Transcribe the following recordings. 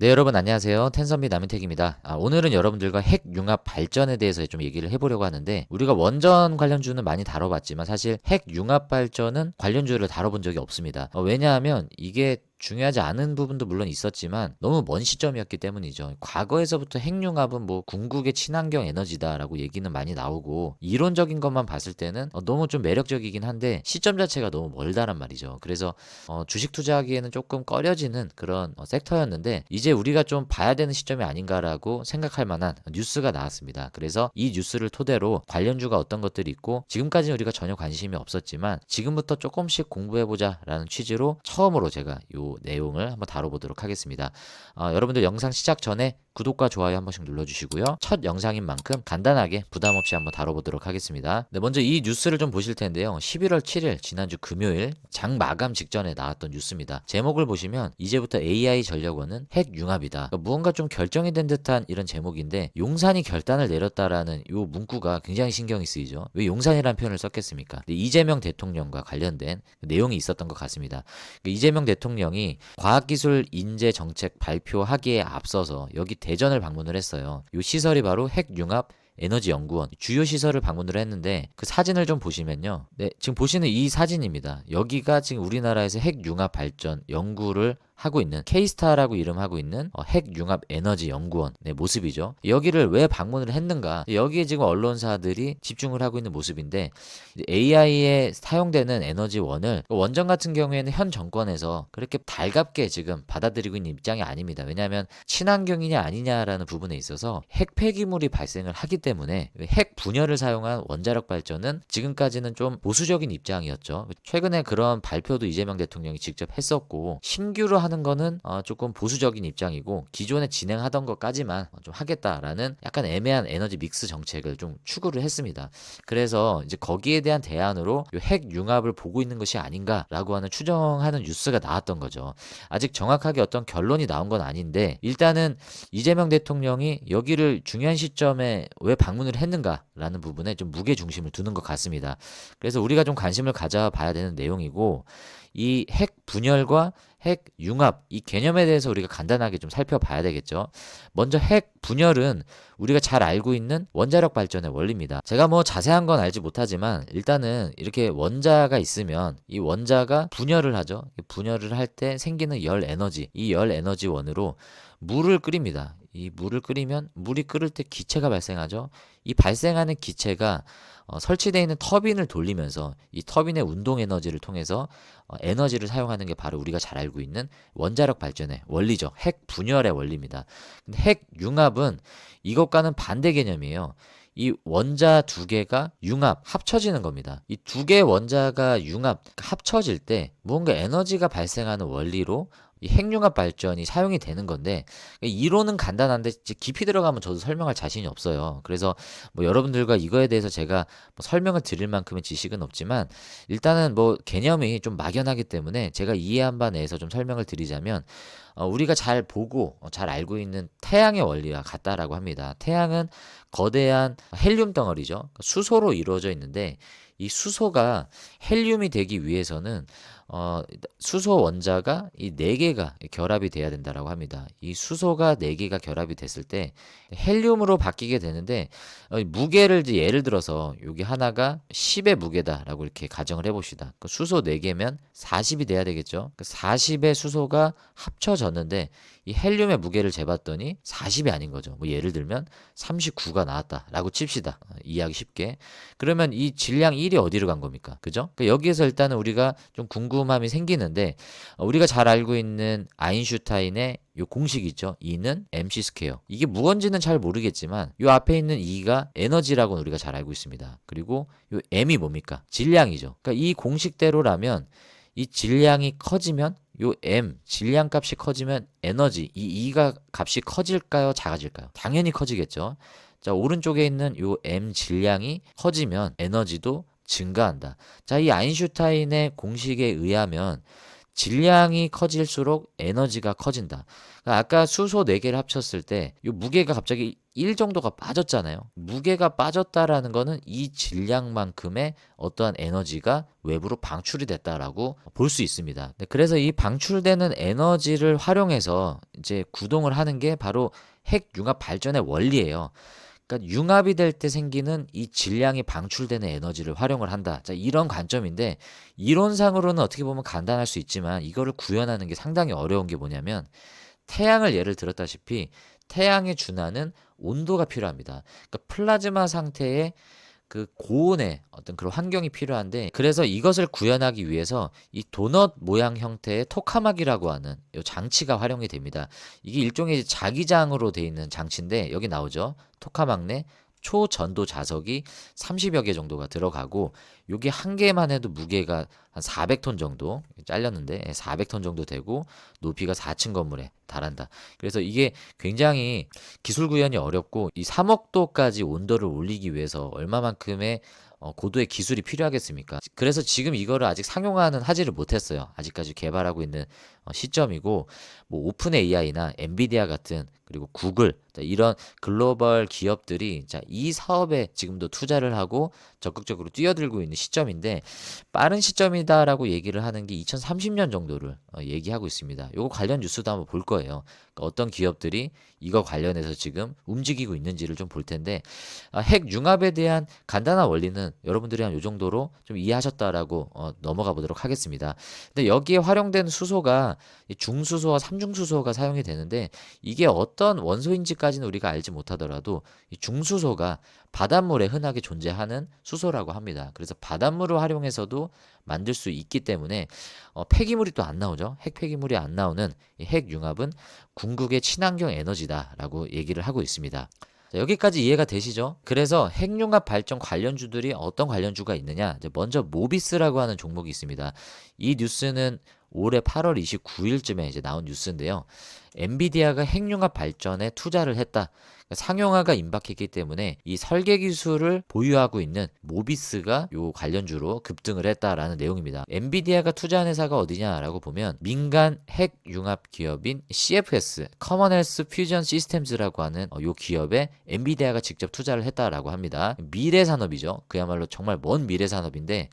네, 여러분 안녕하세요. 텐선미 남인택입니다. 오늘은 여러분들과 핵융합 발전에 대해서 좀 얘기를 해보려고 하는데, 우리가 원전 관련주는 많이 다뤄봤지만 사실 핵융합 발전은 관련주를 다뤄본 적이 없습니다. 왜냐하면 이게 중요하지 않은 부분도 물론 있었지만 너무 먼 시점이었기 때문이죠. 과거에서부터 핵융합은 뭐 궁극의 친환경 에너지다라고 얘기는 많이 나오고, 이론적인 것만 봤을 때는 너무 좀 매력적이긴 한데 시점 자체가 너무 멀다란 말이죠. 그래서 주식 투자하기에는 조금 꺼려지는 그런 섹터였는데, 이제 우리가 좀 봐야 되는 시점이 아닌가라고 생각할 만한 뉴스가 나왔습니다. 그래서 이 뉴스를 토대로 관련주가 어떤 것들이 있고, 지금까지는 우리가 전혀 관심이 없었지만 지금부터 조금씩 공부해보자 라는 취지로 처음으로 제가 요 내용을 한번 다뤄보도록 하겠습니다. 여러분들 영상 시작 전에 구독과 좋아요 한 번씩 눌러주시고요. 첫 영상인 만큼 간단하게 부담 없이 한번 다뤄보도록 하겠습니다. 네, 먼저 이 뉴스를 좀 보실 텐데요. 11월 7일 지난주 금요일 장 마감 직전에 나왔던 뉴스입니다. 제목을 보시면 이제부터 AI 전력원은 핵융합이다. 그러니까 무언가 좀 결정이 된 듯한 이런 제목인데, 용산이 결단을 내렸다라는 요 문구가 굉장히 신경이 쓰이죠. 왜 용산이라는 표현을 썼겠습니까? 이재명 대통령과 관련된 내용이 있었던 것 같습니다. 이재명 대통령이 과학기술 인재 정책 발표하기에 앞서서 여기 대전을 방문을 했어요. 이 시설이 바로 핵융합 에너지연구원 주요 시설을 방문을 했는데, 그 사진을 좀 보시면요. 네, 지금 보시는 이 사진입니다. 여기가 지금 우리나라에서 핵융합 발전 연구를 하고 있는 K스타라고 이름하고 있는 핵융합 에너지 연구원 의 모습이죠. 여기를 왜 방문을 했는가? 여기에 지금 언론사들이 집중을 하고 있는 모습인데, AI에 사용되는 에너지원을, 원전 같은 경우에는 현 정권에서 그렇게 달갑게 지금 받아들이고 있는 입장이 아닙니다. 왜냐하면 친환경이냐 아니냐라는 부분에 있어서 핵 폐기물이 발생을 하기 때문에 핵 분열을 사용한 원자력 발전은 지금까지는 좀 보수적인 입장이었죠. 최근에 그런 발표도 이재명 대통령이 직접 했었고, 신규로 하는 거는 조금 보수적인 입장이고, 기존에 진행하던 것까지만 좀 하겠다라는 약간 애매한 에너지 믹스 정책을 좀 추구를 했습니다. 그래서 이제 거기에 대한 대안으로 핵융합을 보고 있는 것이 아닌가라고 하는 추정하는 뉴스가 나왔던 거죠. 아직 정확하게 어떤 결론이 나온 건 아닌데, 일단은 이재명 대통령이 여기를 중요한 시점에 왜 방문을 했는가라는 부분에 좀 무게 중심을 두는 것 같습니다. 그래서 우리가 좀 관심을 가져봐야 되는 내용이고, 이 핵 분열과 핵 융합 이 개념에 대해서 우리가 간단하게 좀 살펴봐야 되겠죠. 먼저 핵 분열은 우리가 잘 알고 있는 원자력 발전의 원리입니다. 제가 뭐 자세한 건 알지 못하지만 일단은 이렇게 원자가 있으면 이 원자가 분열을 하죠. 분열을 할 때 생기는 열 에너지, 이 열 에너지원으로 물을 끓입니다. 이 물을 끓이면, 물이 끓을 때 기체가 발생하죠. 이 발생하는 기체가 설치되어 있는 터빈을 돌리면서 이 터빈의 운동 에너지를 통해서 에너지를 사용하는 게 바로 우리가 잘 알고 있는 원자력 발전의 원리죠. 핵 분열의 원리입니다. 근데 핵 융합은 이것과는 반대 개념이에요. 이 원자 두 개가 융합, 합쳐지는 겁니다. 이 두 개의 원자가 융합, 합쳐질 때 무언가 에너지가 발생하는 원리로 이 핵융합 발전이 사용이 되는 건데, 이론은 간단한데 깊이 들어가면 저도 설명할 자신이 없어요. 그래서 뭐 여러분들과 이거에 대해서 제가 뭐 설명을 드릴 만큼의 지식은 없지만, 일단은 뭐 개념이 좀 막연하기 때문에 제가 이해한 바 내에서 좀 설명을 드리자면, 우리가 잘 보고 잘 알고 있는 태양의 원리와 같다라고 합니다. 태양은 거대한 헬륨 덩어리죠. 그러니까 수소로 이루어져 있는데, 이 수소가 헬륨이 되기 위해서는 수소 원자가 이 네 개가 결합이 돼야 된다라고 합니다. 이 수소가 네 개가 결합이 됐을 때 헬륨으로 바뀌게 되는데, 무게를 이제 예를 들어서 여기 하나가 10의 무게다라고 이렇게 가정을 해봅시다. 그 수소 4개면 40이 돼야 되겠죠. 그 40의 수소가 합쳐졌는데 이 헬륨의 무게를 재봤더니 40이 아닌 거죠. 뭐 예를 들면 39가 나왔다라고 칩시다. 이해하기 쉽게. 그러면 이 질량 1이 어디로 간 겁니까? 그죠? 그러니까 여기에서 일단은 우리가 좀 궁금함이 생기는데, 우리가 잘 알고 있는 아인슈타인의 요 공식 있죠. E는 mc 스퀘어. 이게 무언지는 잘 모르겠지만 요 앞에 있는 E가 에너지라고는 우리가 잘 알고 있습니다. 그리고 요 m이 뭡니까? 질량이죠. 그러니까 이 공식대로라면 이 질량이 커지면 요 m 질량 값이 커지면 에너지 이 E가 값이 커질까요? 작아질까요? 당연히 커지겠죠. 자, 오른쪽에 있는 요 m 질량이 커지면 에너지도 증가한다. 자, 이 아인슈타인의 공식에 의하면 질량이 커질수록 에너지가 커진다. 그러니까 아까 수소 4개를 합쳤을 때 이 무게가 갑자기 1 정도가 빠졌잖아요. 무게가 빠졌다라는 거는 이 질량만큼의 어떠한 에너지가 외부로 방출이 됐다라고 볼 수 있습니다. 네, 그래서 이 방출되는 에너지를 활용해서 이제 구동을 하는 게 바로 핵융합 발전의 원리예요. 그러니까 융합이 될 때 생기는 이 질량이 방출되는 에너지를 활용을 한다. 자, 이런 관점인데 이론상으로는 어떻게 보면 간단할 수 있지만 이거를 구현하는 게 상당히 어려운 게 뭐냐면 태양을 예를 들었다시피 태양에 준하는 온도가 필요합니다. 그러니까 플라즈마 상태의 그 고온의 어떤 그런 환경이 필요한데 그래서 이것을 구현하기 위해서 이 도넛 모양 형태의 토카막이라고 하는 이 장치가 활용이 됩니다. 이게 일종의 자기장으로 되어 있는 장치인데 여기 나오죠. 토카막 내 초전도 자석이 30여 개 정도가 들어가고 요게 한 개만 해도 무게가 한 400톤 정도 잘렸는데 400톤 정도 되고 높이가 4층 건물에 달한다. 그래서 이게 굉장히 기술 구현이 어렵고 이 3억 도까지 온도를 올리기 위해서 얼마만큼의 고도의 기술이 필요하겠습니까? 그래서 지금 이거를 아직 상용화는 하지를 못했어요. 아직까지 개발하고 있는 시점이고 뭐 오픈 AI나 엔비디아 같은 그리고 구글 이런 글로벌 기업들이 이 사업에 지금도 투자를 하고 적극적으로 뛰어들고 있는 시점인데 빠른 시점이다라고 얘기를 하는 게 2030년 정도를 얘기하고 있습니다. 요거 관련 뉴스도 한번 볼 거예요. 그러니까 어떤 기업들이 이거 관련해서 지금 움직이고 있는지를 좀 볼 텐데 핵융합에 대한 간단한 원리는 여러분들이 한 요 정도로 좀 이해하셨다라고 넘어가 보도록 하겠습니다. 근데 여기에 활용된 수소가 중수소와 삼중수소가 사용이 되는데 이게 어떤 원소인지까지는 우리가 알지 못하더라도 이 중수소가 바닷물에 흔하게 존재하는 수소라고 합니다. 그래서 바닷물을 활용해서도 만들 수 있기 때문에 폐기물이 또 안 나오죠. 핵폐기물이 안 나오는 이 핵융합은 궁극의 친환경 에너지다라고 얘기를 하고 있습니다. 자, 여기까지 이해가 되시죠? 그래서 핵융합 발전 관련주들이 어떤 관련주가 있느냐? 먼저 모비스라고 하는 종목이 있습니다. 이 뉴스는 올해 8월 29일쯤에 이제 나온 뉴스인데요. 엔비디아가 핵융합 발전에 투자를 했다. 상용화가 임박했기 때문에 이 설계 기술을 보유하고 있는 모비스가 요 관련주로 급등을 했다라는 내용입니다. 엔비디아가 투자한 회사가 어디냐라고 보면 민간 핵융합 기업인 CFS, 커먼헬스 퓨전 시스템즈라고 하는 요 기업에 엔비디아가 직접 투자를 했다라고 합니다. 미래 산업이죠. 그야말로 정말 먼 미래 산업인데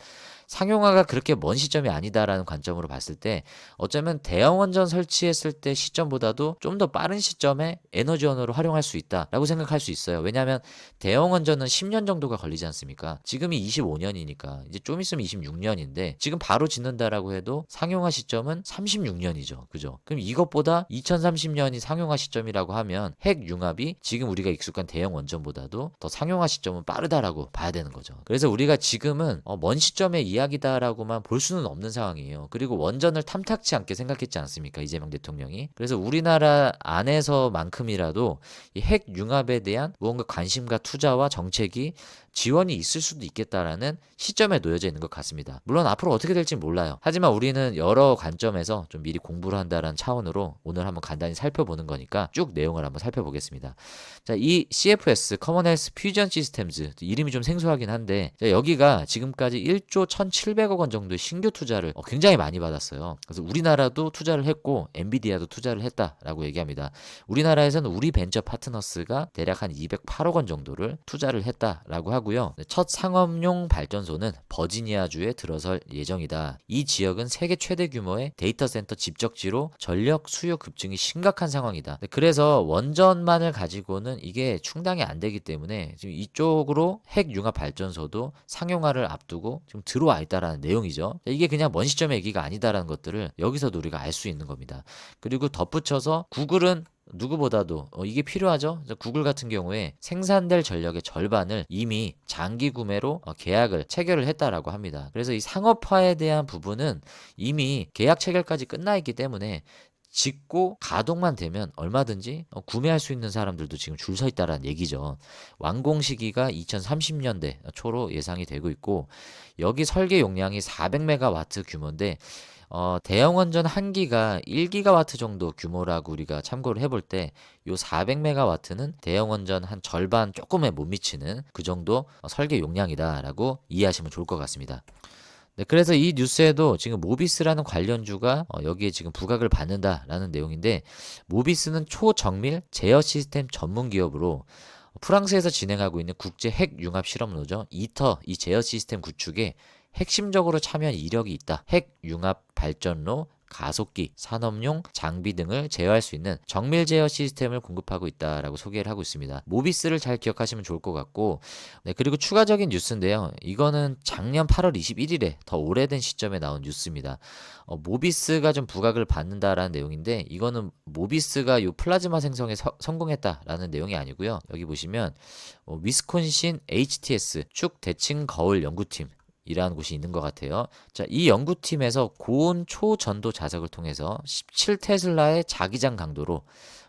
상용화가 그렇게 먼 시점이 아니다라는 관점으로 봤을 때 어쩌면 대형 원전 설치했을 때 시점보다도 좀 더 빠른 시점에 에너지원으로 활용할 수 있다라고 생각할 수 있어요. 왜냐하면 대형 원전은 10년 정도가 걸리지 않습니까? 지금이 25년이니까 이제 좀 있으면 26년인데 지금 바로 짓는다라고 해도 상용화 시점은 36년이죠. 그죠? 그럼 이것보다 2030년이 상용화 시점이라고 하면 핵융합이 지금 우리가 익숙한 대형 원전보다도 더 상용화 시점은 빠르다라고 봐야 되는 거죠. 그래서 우리가 지금은 먼 시점에 이야기다라고만 볼 수는 없는 상황이에요. 그리고 원전을 탐탁치 않게 생각했지 않습니까? 이재명 대통령이. 그래서 우리나라 안에서만큼이라도 이 핵융합에 대한 무언가 관심과 투자와 정책이 지원이 있을 수도 있겠다라는 시점에 놓여져 있는 것 같습니다. 물론 앞으로 어떻게 될지 몰라요. 하지만 우리는 여러 관점에서 좀 미리 공부를 한다는 차원으로 오늘 한번 간단히 살펴보는 거니까 쭉 내용을 한번 살펴보겠습니다. 자, 이 CFS, 커먼헬스 퓨전 시스템즈 이름이 좀 생소하긴 한데 자, 여기가 지금까지 1조 1,700억 원 정도의 신규 투자를 굉장히 많이 받았어요. 그래서 우리나라도 투자를 했고 엔비디아도 투자를 했다라고 얘기합니다. 우리나라에서는 우리 벤처 파트너스가 대략 한 208억 원 정도를 투자를 했다라고 하고요. 첫 상업용 발전소는 버지니아주에 들어설 예정이다. 이 지역은 세계 최대 규모의 데이터 센터 집적지로 전력 수요 급증이 심각한 상황이다. 그래서 원전만을 가지고는 이게 충당이 안 되기 때문에 지금 이쪽으로 핵융합 발전소도 상용화를 앞두고 지금 들어와 있다라는 내용이죠. 이게 그냥 먼 시점의 얘기가 아니다라는 것들을 여기서도 우리가 알 수 있는 겁니다. 그리고 덧붙여서 구글은 누구보다도 이게 필요하죠. 구글 같은 경우에 생산될 전력의 절반을 이미 장기 구매로 계약을 체결을 했다라고 합니다. 그래서 이 상업화에 대한 부분은 이미 계약 체결까지 끝나 있기 때문에 짓고 가동만 되면 얼마든지 구매할 수 있는 사람들도 지금 줄 서 있다라는 얘기죠. 완공 시기가 2030년대 초로 예상이 되고 있고 여기 설계 용량이 400메가와트 규모인데 대형 원전 한 기가 1기가와트 정도 규모라고 우리가 참고를 해볼 때 요 400메가와트는 대형 원전 한 절반 조금에 못 미치는 그 정도 설계 용량이다라고 이해하시면 좋을 것 같습니다. 네, 그래서 이 뉴스에도 지금 모비스라는 관련주가 여기에 지금 부각을 받는다라는 내용인데, 모비스는 초정밀 제어 시스템 전문 기업으로 프랑스에서 진행하고 있는 국제 핵 융합 실험로죠. 이터 이 제어 시스템 구축에 핵심적으로 참여한 이력이 있다. 핵 융합 발전로, 가속기, 산업용 장비 등을 제어할 수 있는 정밀 제어 시스템을 공급하고 있다라고 소개를 하고 있습니다. 모비스를 잘 기억하시면 좋을 것 같고, 네, 그리고 추가적인 뉴스인데요. 이거는 작년 8월 21일에 더 오래된 시점에 나온 뉴스입니다. 모비스가 좀 부각을 받는다라는 내용인데, 이거는 모비스가 요 플라즈마 생성에 성공했다라는 내용이 아니고요. 여기 보시면 위스콘신 HTS 축 대칭 거울 연구팀 이라는 곳이 있는 것 같아요. 자, 이 연구팀에서 고온 초전도 자석을 통해서 17테슬라의 자기장 강도로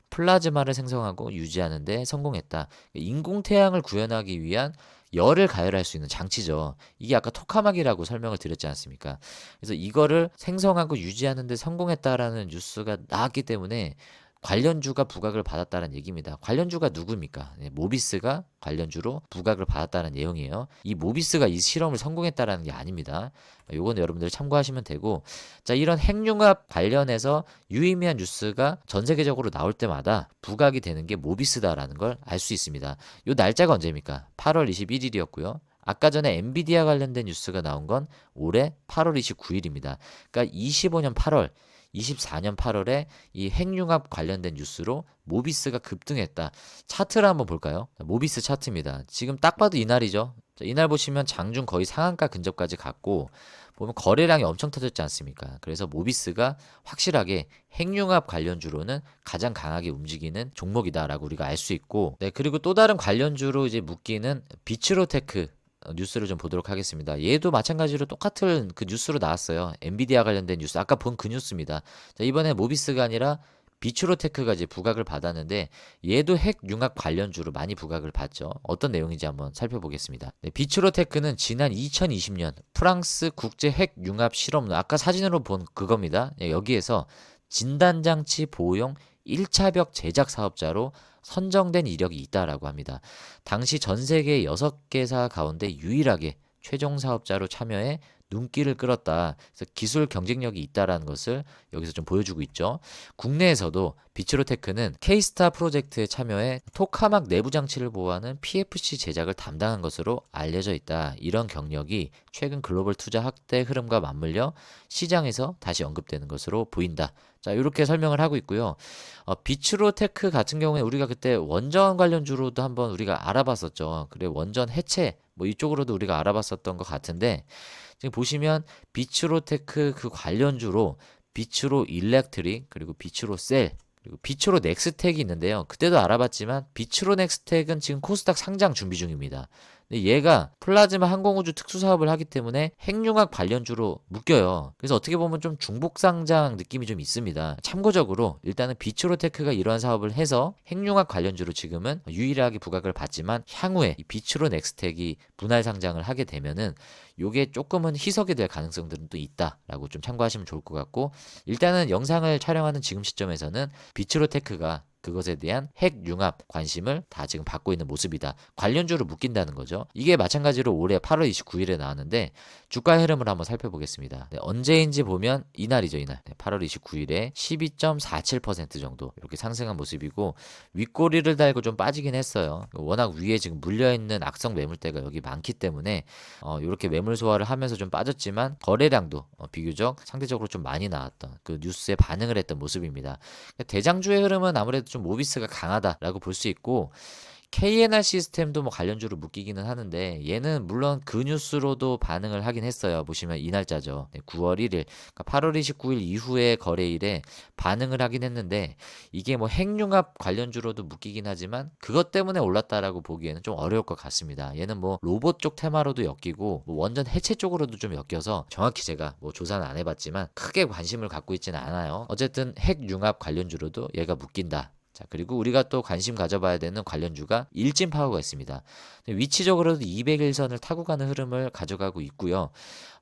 플라즈마를 생성하고 유지하는 데 성공했다. 인공태양을 구현하기 위한 열을 가열할 수 있는 장치죠. 이게 아까 토카막이라고 설명을 드렸지 않습니까? 그래서 이거를 생성하고 유지하는 데 성공했다라는 뉴스가 나왔기 때문에 관련주가 부각을 받았다는 얘기입니다. 관련주가 누굽니까? 네, 모비스가 관련주로 부각을 받았다는 내용이에요. 이 모비스가 이 실험을 성공했다라는 게 아닙니다. 요거는 여러분들 참고하시면 되고, 자, 이런 핵융합 관련해서 유의미한 뉴스가 전 세계적으로 나올 때마다 부각이 되는 게 모비스다라는 걸 알 수 있습니다. 요 날짜가 언제입니까? 8월 21일이었고요. 아까 전에 엔비디아 관련된 뉴스가 나온 건 올해 8월 29일입니다. 그러니까 25년 8월, 24년 8월에 이 핵융합 관련된 뉴스로 모비스가 급등했다. 차트를 한번 볼까요? 모비스 차트입니다. 지금 딱 봐도 이날이죠. 이날 보시면 장중 거의 상한가 근접까지 갔고, 보면 거래량이 엄청 터졌지 않습니까? 그래서 모비스가 확실하게 핵융합 관련주로는 가장 강하게 움직이는 종목이다라고 우리가 알 수 있고, 네, 그리고 또 다른 관련주로 이제 묶이는 비츠로테크 뉴스를 좀 보도록 하겠습니다. 얘도 마찬가지로 똑같은 그 뉴스로 나왔어요. 엔비디아 관련된 뉴스. 아까 본 그 뉴스입니다. 자, 이번에 모비스가 아니라 비츠로테크가 이제 부각을 받았는데, 얘도 핵융합 관련주로 많이 부각을 받죠. 어떤 내용인지 한번 살펴보겠습니다. 네, 비츠로테크는 지난 2020년 프랑스 국제 핵융합 실험로, 아까 사진으로 본 그겁니다. 네, 여기에서 진단장치 보호용 1차벽 제작 사업자로 선정된 이력이 있다라고 합니다. 당시 전 세계 6개사 가운데 유일하게 최종 사업자로 참여해 눈길을 끌었다. 그래서 기술 경쟁력이 있다라는 것을 여기서 좀 보여주고 있죠. 국내에서도 비츠로테크는 K스타 프로젝트에 참여해 토카막 내부 장치를 보호하는 PFC 제작을 담당한 것으로 알려져 있다. 이런 경력이 최근 글로벌 투자 확대 흐름과 맞물려 시장에서 다시 언급되는 것으로 보인다. 자, 이렇게 설명을 하고 있고요. 비츠로테크 같은 경우에 우리가 그때 원전 관련주로도 한번 우리가 알아봤었죠. 그래, 원전 해체 뭐 이쪽으로도 우리가 알아봤었던 것 같은데, 지금 보시면 비츠로테크 그 관련주로 비츠로 일렉트릭, 그리고 비츠로 셀, 그리고 비츠로 넥스텍이 있는데요. 그때도 알아봤지만 비츠로 넥스텍은 지금 코스닥 상장 준비 중입니다. 근데 얘가 플라즈마 항공우주 특수 사업을 하기 때문에 핵융합 관련주로 묶여요. 그래서 어떻게 보면 좀 중복 상장 느낌이 좀 있습니다. 참고적으로 일단은 비츠로테크가 이러한 사업을 해서 핵융합 관련주로 지금은 유일하게 부각을 받지만, 향후에 이 비츠로 넥스텍이 분할 상장을 하게 되면은 요게 조금은 희석이 될 가능성들은 또 있다라고 좀 참고하시면 좋을 것 같고, 일단은 영상을 촬영하는 지금 시점에서는 비츠로테크가 그것에 대한 핵융합 관심을 다 지금 받고 있는 모습이다. 관련주로 묶인다는 거죠. 이게 마찬가지로 올해 8월 29일에 나왔는데, 주가 흐름을 한번 살펴보겠습니다. 네, 언제인지 보면 이날이죠, 이날. 네, 8월 29일에 12.47% 정도 이렇게 상승한 모습이고, 윗꼬리를 달고 좀 빠지긴 했어요. 워낙 위에 지금 물려있는 악성 매물대가 여기 많기 때문에 이렇게 매물 소화를 하면서 좀 빠졌지만, 거래량도 비교적 상대적으로 좀 많이 나왔던 그 뉴스에 반응을 했던 모습입니다. 대장주의 흐름은 아무래도 좀 모비스가 강하다라고 볼 수 있고, KNR 시스템도 뭐 관련주로 묶이기는 하는데, 얘는 물론 그 뉴스로도 반응을 하긴 했어요. 보시면 이 날짜죠. 네, 9월 1일. 그러니까 8월 29일 이후에 거래일에 반응을 하긴 했는데, 이게 뭐 핵융합 관련주로도 묶이긴 하지만 그것 때문에 올랐다라고 보기에는 좀 어려울 것 같습니다. 얘는 뭐 로봇 쪽 테마로도 엮이고 뭐 원전 해체 쪽으로도 좀 엮여서, 정확히 제가 뭐 조사는 안 해봤지만 크게 관심을 갖고 있지는 않아요. 어쨌든 핵융합 관련주로도 얘가 묶인다. 자, 그리고 우리가 또 관심 가져봐야 되는 관련주가 일진파워가 있습니다. 위치적으로도 200일선을 타고 가는 흐름을 가져가고 있고요.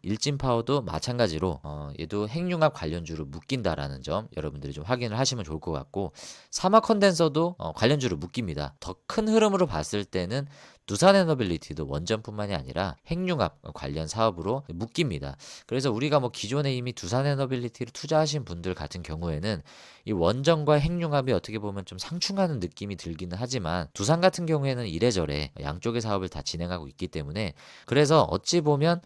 일진파워도 마찬가지로 얘도 핵융합 관련주로 묶인다라는 점 여러분들이 좀 확인을 하시면 좋을 것 같고, 사막 컨덴서도 관련주로 묶입니다. 더 큰 흐름으로 봤을 때는 두산에너빌리티도 원전뿐만이 아니라 핵융합 관련 사업으로 묶입니다. 그래서 우리가 뭐 기존에 이미 두산에너빌리티를 투자하신 분들 같은 경우에는 이 원전과 핵융합이 어떻게 보면 좀 상충하는 느낌이 들기는 하지만, 두산 같은 경우에는 이래저래 양쪽의 사업을 다 진행하고 있기 때문에, 그래서 어찌 보면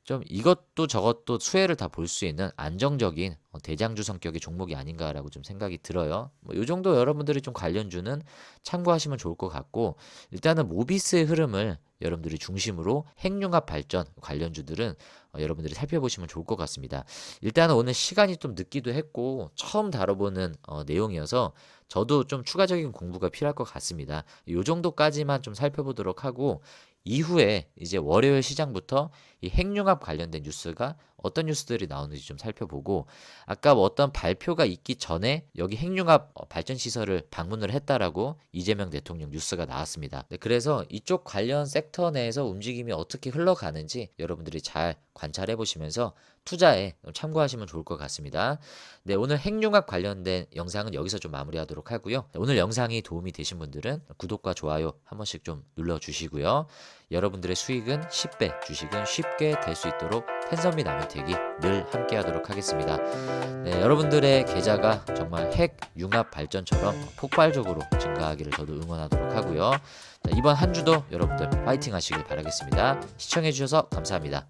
좀 이것도 저것도 수혜를 다 볼 수 있는 안정적인 대장주 성격의 종목이 아닌가라고 좀 생각이 들어요. 뭐 이 정도 여러분들이 좀 관련주는 참고하시면 좋을 것 같고, 일단은 모비스의 흐름을 여러분들이 중심으로 핵융합 발전 관련주들은 여러분들이 살펴보시면 좋을 것 같습니다. 일단은 오늘 시간이 좀 늦기도 했고 처음 다뤄보는 내용이어서 저도 좀 추가적인 공부가 필요할 것 같습니다. 이 정도까지만 좀 살펴보도록 하고, 이후에 이제 월요일 시장부터 이 핵융합 관련된 뉴스가 어떤 뉴스들이 나오는지 좀 살펴보고, 아까 뭐 어떤 발표가 있기 전에 여기 핵융합 발전 시설을 방문을 했다라고 이재명 대통령 뉴스가 나왔습니다. 네, 그래서 이쪽 관련 섹터 내에서 움직임이 어떻게 흘러가는지 여러분들이 잘 관찰해 보시면서 투자에 참고하시면 좋을 것 같습니다. 네, 오늘 핵융합 관련된 영상은 여기서 좀 마무리하도록 하고요. 오늘 영상이 도움이 되신 분들은 구독과 좋아요 한 번씩 좀 눌러주시고요. 여러분들의 수익은 10배, 주식은 쉽게 될 수 있도록 텐섬미 나무택이 늘 함께하도록 하겠습니다. 네, 여러분들의 계좌가 정말 핵융합 발전처럼 폭발적으로 증가하기를 저도 응원하도록 하고요. 자, 이번 한 주도 여러분들 파이팅 하시길 바라겠습니다. 시청해주셔서 감사합니다.